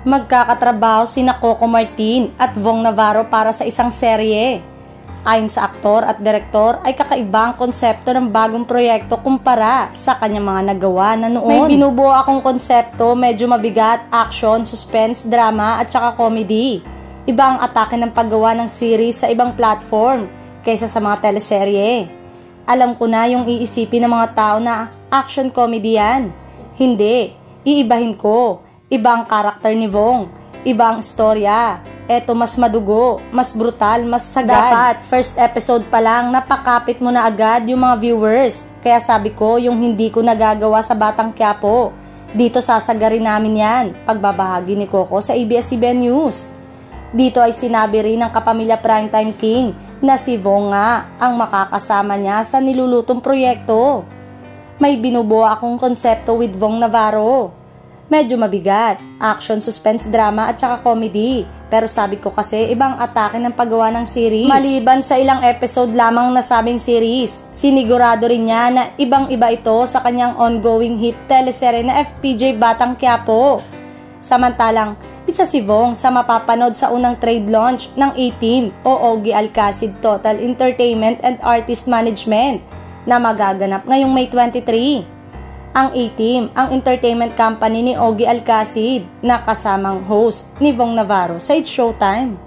Magkakatrabaho sina Coco Martin at Vong Navarro para sa isang serye. Ayon sa aktor at direktor ay kakaiba ang konsepto ng bagong proyekto kumpara sa kanyang mga nagawa na noon. May binubuo akong konsepto, medyo mabigat, action, suspense, drama at saka comedy. Iba ang atake ng paggawa ng series sa ibang platform kaysa sa mga teleserye. Alam ko na yung iisipin ng mga tao na action comedy yan. Hindi, iibahin ko. Iba ang karakter ni Vong, iba ang istorya. Eto mas madugo, mas brutal, mas sagad. Dapat first episode pa lang napakapit mo na agad yung mga viewers. Kaya sabi ko yung hindi ko nagagawa sa Batang Quiapo, dito sasagarin namin yan, pagbabahagi ni Coco sa ABS-CBN News. Dito ay sinabi rin ng kapamilya Primetime King na si Vong nga ang makakasama niya sa nilulutong proyekto. May binubuo akong konsepto with Vong Navarro. Medyo mabigat, action, suspense, drama at saka comedy. Pero sabi ko kasi ibang atake ng paggawa ng series. Maliban sa ilang episode lamang nasabing series, sinigurado rin niya na ibang-iba ito sa kanyang ongoing hit teleserye na FPJ Batang Quiapo. Samantalang, isa si Vong sa mapapanood sa unang trade launch ng A-Team o Ogie Alcacid Total Entertainment and Artist Management na magaganap ngayong May 23. Ang A-Team, ang entertainment company ni Ogie Alcacid na kasamang host ni Vong Navarro sa It's Showtime.